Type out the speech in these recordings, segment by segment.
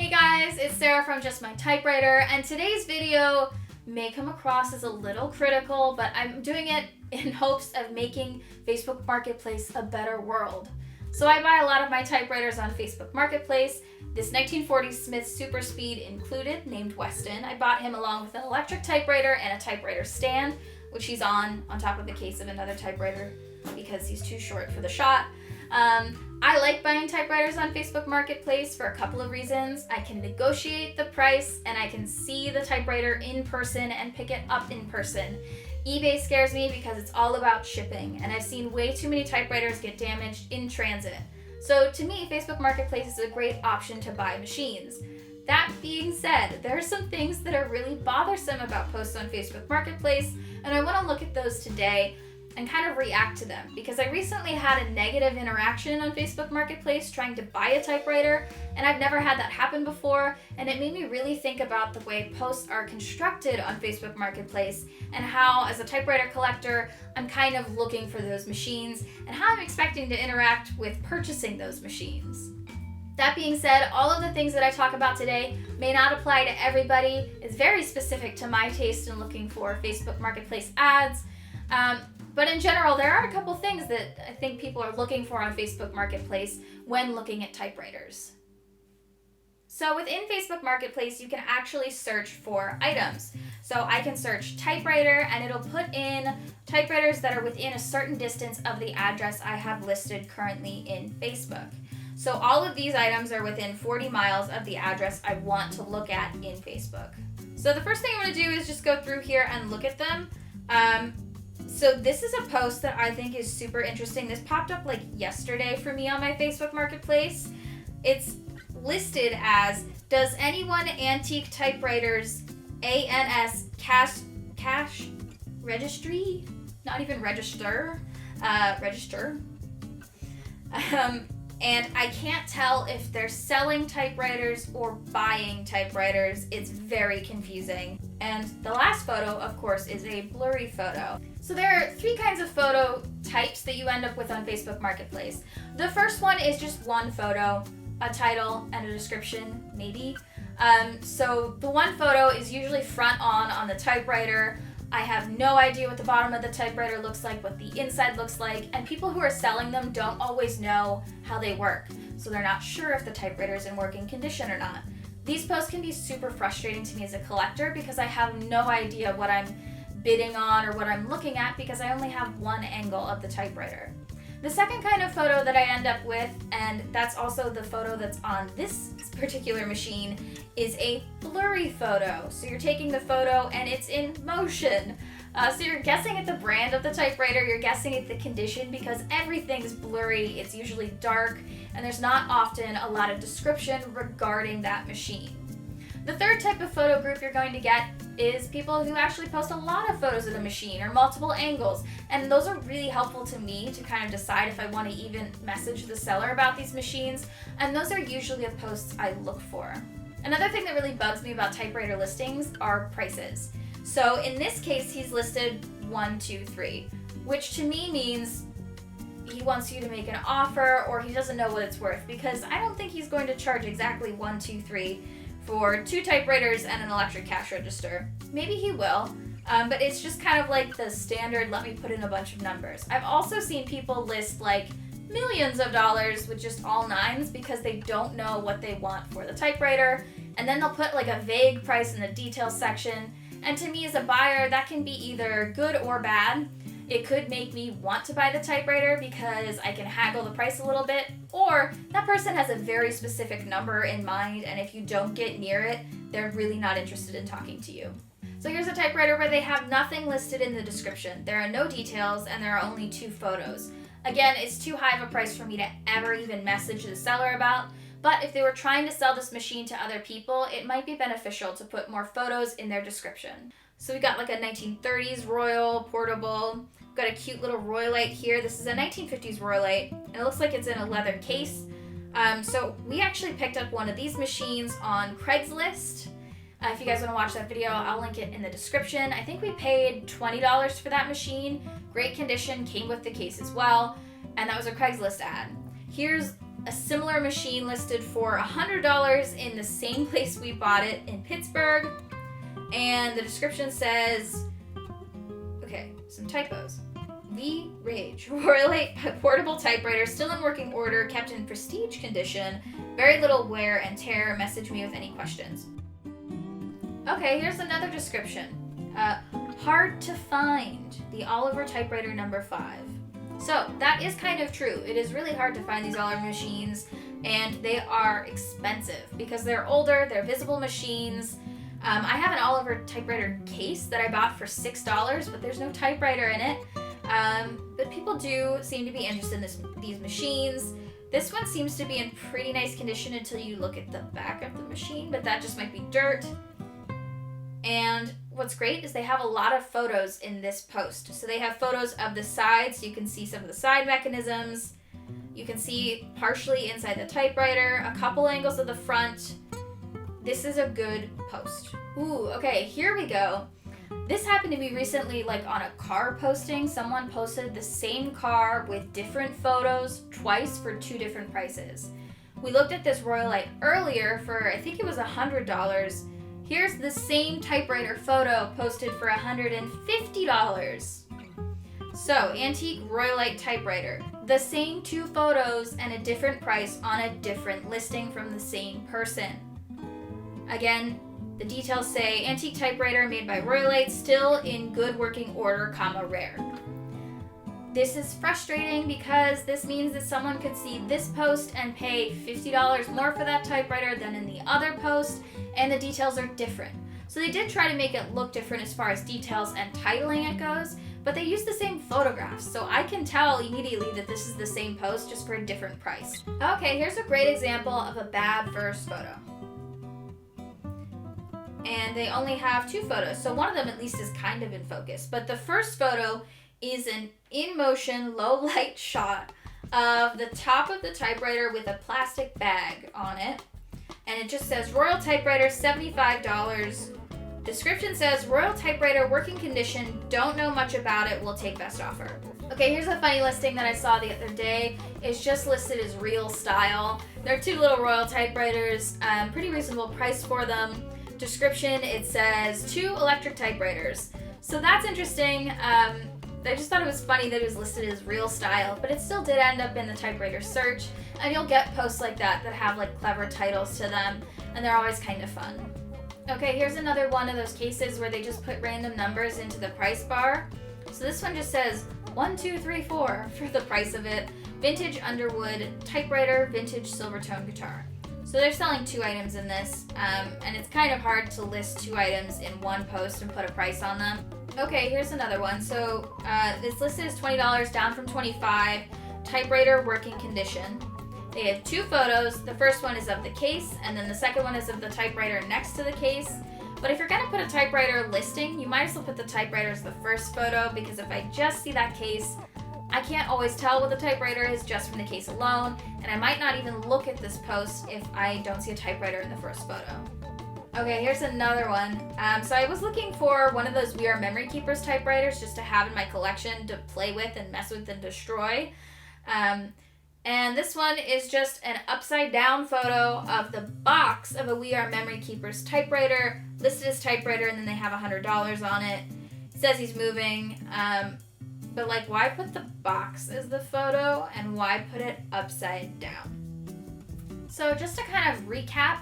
Hey guys, it's Sarah from Just My Typewriter, and today's video may come across as a little critical, but I'm doing it in hopes of making Facebook Marketplace a better world. So I buy a lot of my typewriters on Facebook Marketplace. This 1940 Smith Super Speed included, named Weston. I bought him along with an electric typewriter and a typewriter stand, which he's on top of the case of another typewriter because he's too short for the shot. I like buying typewriters on Facebook Marketplace for a couple of reasons. I can negotiate the price and I can see the typewriter in person and pick it up in person. eBay scares me because it's all about shipping, and I've seen way too many typewriters get damaged in transit. So to me, Facebook Marketplace is a great option to buy machines. That being said, there are some things that are really bothersome about posts on Facebook Marketplace, and I want to look at those today and kind of react to them, because I recently had a negative interaction on Facebook Marketplace trying to buy a typewriter, and I've never had that happen before, and it made me really think about the way posts are constructed on Facebook Marketplace and how, as a typewriter collector, I'm kind of looking for those machines and how I'm expecting to interact with purchasing those machines. That being said, all of the things that I talk about today may not apply to everybody. It's very specific to my taste in looking for Facebook Marketplace ads. But in general, there are a couple things that I think people are looking for on Facebook Marketplace when looking at typewriters. So within Facebook Marketplace, you can actually search for items. So I can search typewriter, and it'll put in typewriters that are within a certain distance of the address I have listed currently in Facebook. So all of these items are within 40 miles of the address I want to look at in Facebook. So the first thing I'm going to do is just go through here and look at them. So this is a post that I think is super interesting. This popped up like yesterday for me on my Facebook Marketplace. It's listed as, does anyone antique typewriters ANS cash registry? Not even register. Register. And I can't tell if they're selling typewriters or buying typewriters. It's very confusing. And the last photo, of course, is a blurry photo. So there are three kinds of photo types that you end up with on Facebook Marketplace. The first one is just one photo, a title, and a description, maybe. So the one photo is usually front on the typewriter. I have no idea what the bottom of the typewriter looks like, what the inside looks like, and people who are selling them don't always know how they work, so they're not sure if the typewriter is in working condition or not. These posts can be super frustrating to me as a collector because I have no idea what I'm bidding on or what I'm looking at because I only have one angle of the typewriter. The second kind of photo that I end up with, and that's also the photo that's on this particular machine, is a blurry photo. So you're taking the photo and it's in motion. So you're guessing at the brand of the typewriter, you're guessing at the condition because everything's blurry, it's usually dark, and there's not often a lot of description regarding that machine. The third type of photo group you're going to get is people who actually post a lot of photos of the machine or multiple angles, and those are really helpful to me to kind of decide if I want to even message the seller about these machines, and those are usually the posts I look for. Another thing that really bugs me about typewriter listings are prices. So in this case, he's listed 1, 2, 3, which to me means he wants you to make an offer or he doesn't know what it's worth, because I don't think he's going to charge exactly 1, 2, 3 for 2 typewriters and an electric cash register. Maybe he will, but it's just kind of like the standard, let me put in a bunch of numbers. I've also seen people list like millions of dollars with just all nines because they don't know what they want for the typewriter, and then they'll put like a vague price in the details section, and to me as a buyer, that can be either good or bad. It could make me want to buy the typewriter because I can haggle the price a little bit, or that person has a very specific number in mind, and if you don't get near it, they're really not interested in talking to you. So here's a typewriter where they have nothing listed in the description. There are no details, and there are only 2 photos. Again, it's too high of a price for me to ever even message the seller about, but if they were trying to sell this machine to other people, it might be beneficial to put more photos in their description. So we got like a 1930s Royal portable. We've got a cute little Royalite here. This is a 1950s Royalite, and it looks like it's in a leather case. So we actually picked up one of these machines on Craigslist. If you guys want to watch that video, I'll link it in the description. I think we paid $20 for that machine. Great condition, came with the case as well, and that was a Craigslist ad. Here's a similar machine listed for $100 in the same place we bought it in Pittsburgh. And the description says, okay, some typos. V. Rage. Royalite portable typewriter, still in working order, kept in prestige condition, very little wear and tear. Message me with any questions. Okay, here's another description. Hard to find. The Oliver typewriter number 5. So that is kind of true. It is really hard to find these Oliver machines, and they are expensive because they're older, they're visible machines. I have an Oliver typewriter case that I bought for $6, but there's no typewriter in it. But people do seem to be interested in these machines. This one seems to be in pretty nice condition until you look at the back of the machine, but that just might be dirt. And what's great is they have a lot of photos in this post. So they have photos of the sides, so you can see some of the side mechanisms. You can see partially inside the typewriter, a couple angles of the front. This is a good post. Ooh, okay, here we go. This happened to me recently, like on a car posting. Someone posted the same car with different photos twice for 2 different prices. We looked at this Royalite earlier for, I think it was $100. Here's the same typewriter photo posted for $150. So, antique Royalite typewriter. The same 2 photos and a different price on a different listing from the same person. Again, the details say antique typewriter made by Royalite, still in good working order, rare. This is frustrating because this means that someone could see this post and pay $50 more for that typewriter than in the other post, and the details are different. So they did try to make it look different as far as details and titling it goes, but they used the same photographs, so I can tell immediately that this is the same post just for a different price. Okay, here's a great example of a bad first photo. And they only have 2 photos, so one of them at least is kind of in focus. But the first photo is an in-motion, low-light shot of the top of the typewriter with a plastic bag on it. And it just says, Royal Typewriter, $75. Description says, Royal Typewriter, working condition, don't know much about it, will take best offer. Okay, here's a funny listing that I saw the other day. It's just listed as real style. There are 2 little Royal typewriters, pretty reasonable price for them. Description, it says 2 electric typewriters. So that's interesting. I just thought it was funny that it was listed as real style, but it still did end up in the typewriter search, and you'll get posts like that have like clever titles to them, and they're always kind of fun. Okay, here's another one of those cases where they just put random numbers into the price bar. So this one just says 1, 2, 3, 4 for the price of it. Vintage Underwood typewriter, vintage Silvertone guitar. So they're selling 2 items in this, and it's kind of hard to list 2 items in one post and put a price on them. Okay, here's another one. So it's listed as $20, down from $25. Typewriter, working condition. They have 2 photos. The first one is of the case, and then the second one is of the typewriter next to the case. But if you're going to put a typewriter listing, you might as well put the typewriter as the first photo, because if I just see that case, I can't always tell what the typewriter is just from the case alone, and I might not even look at this post if I don't see a typewriter in the first photo. Okay, here's another one. So I was looking for one of those We Are Memory Keepers typewriters just to have in my collection to play with and mess with and destroy. And this one is just an upside down photo of the box of a We Are Memory Keepers typewriter, listed as typewriter, and then they have $100 on it. It says he's moving. But like, why put the box as the photo and why put it upside down? So just to kind of recap,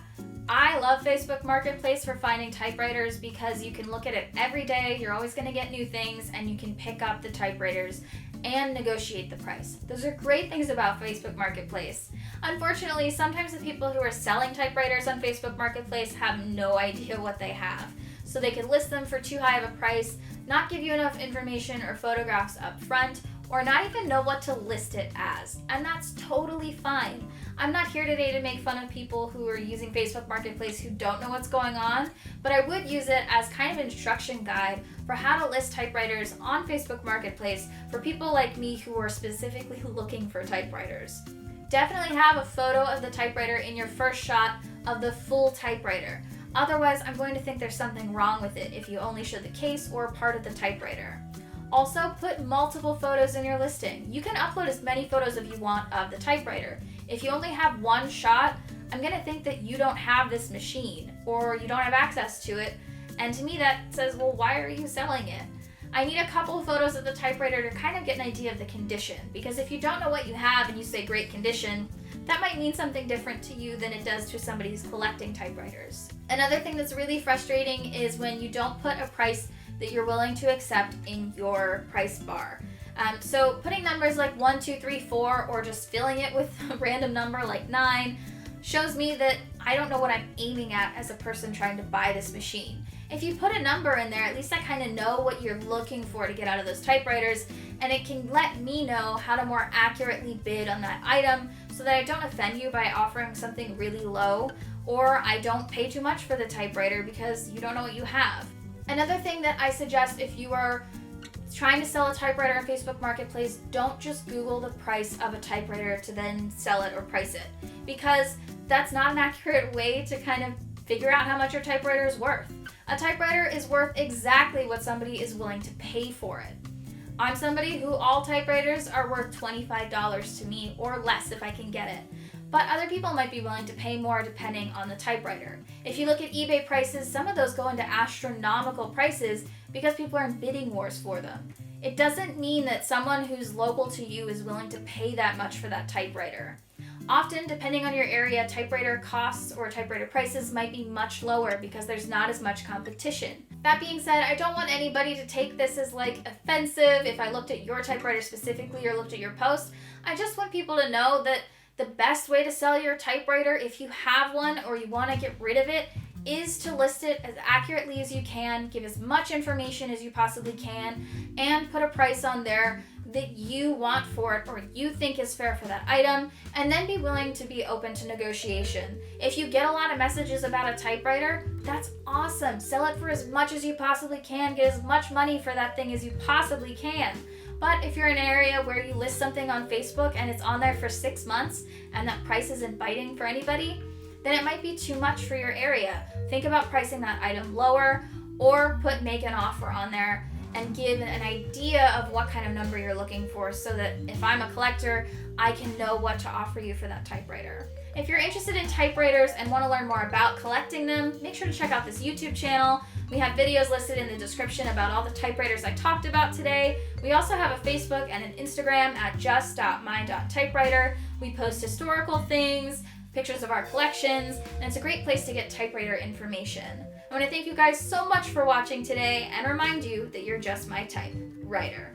I love Facebook Marketplace for finding typewriters because you can look at it every day, you're always going to get new things, and you can pick up the typewriters and negotiate the price. Those are great things about Facebook Marketplace. Unfortunately, sometimes the people who are selling typewriters on Facebook Marketplace have no idea what they have. So they could list them for too high of a price, not give you enough information or photographs up front, or not even know what to list it as. And that's totally fine. I'm not here today to make fun of people who are using Facebook Marketplace who don't know what's going on, but I would use it as kind of an instruction guide for how to list typewriters on Facebook Marketplace for people like me who are specifically looking for typewriters. Definitely have a photo of the typewriter in your first shot of the full typewriter. Otherwise, I'm going to think there's something wrong with it if you only show the case or part of the typewriter. Also, put multiple photos in your listing. You can upload as many photos as you want of the typewriter. If you only have one shot, I'm gonna think that you don't have this machine or you don't have access to it. And to me that says, well, why are you selling it? I need a couple of photos of the typewriter to kind of get an idea of the condition, because if you don't know what you have and you say great condition, that might mean something different to you than it does to somebody who's collecting typewriters. Another thing that's really frustrating is when you don't put a price that you're willing to accept in your price bar. So putting numbers like 1, 2, 3, 4, or just filling it with a random number like 9 shows me that I don't know what I'm aiming at as a person trying to buy this machine. If you put a number in there, at least I kind of know what you're looking for to get out of those typewriters, and it can let me know how to more accurately bid on that item so that I don't offend you by offering something really low, or I don't pay too much for the typewriter because you don't know what you have. Another thing that I suggest if you are trying to sell a typewriter on Facebook Marketplace, don't just Google the price of a typewriter to then sell it or price it, because that's not an accurate way to kind of figure out how much your typewriter is worth. A typewriter is worth exactly what somebody is willing to pay for it. I'm somebody who all typewriters are worth $25 to me or less if I can get it. But other people might be willing to pay more depending on the typewriter. If you look at eBay prices, some of those go into astronomical prices because people are in bidding wars for them. It doesn't mean that someone who's local to you is willing to pay that much for that typewriter. Often, depending on your area, typewriter costs or typewriter prices might be much lower because there's not as much competition. That being said, I don't want anybody to take this as like offensive if I looked at your typewriter specifically or looked at your post. I just want people to know that the best way to sell your typewriter, if you have one or you want to get rid of it, is to list it as accurately as you can, give as much information as you possibly can, and put a price on there that you want for it or you think is fair for that item, and then be willing to be open to negotiation. If you get a lot of messages about a typewriter, that's awesome. Sell it for as much as you possibly can, get as much money for that thing as you possibly can. But if you're in an area where you list something on Facebook and it's on there for 6 months and that price isn't biting for anybody, then it might be too much for your area. Think about pricing that item lower, or make an offer on there and give an idea of what kind of number you're looking for so that if I'm a collector, I can know what to offer you for that typewriter. If you're interested in typewriters and want to learn more about collecting them, make sure to check out this YouTube channel. We have videos listed in the description about all the typewriters I talked about today. We also have a Facebook and an Instagram at just.my.typewriter. We post historical things, pictures of our collections, and it's a great place to get typewriter information. I want to thank you guys so much for watching today and remind you that you're just my typewriter.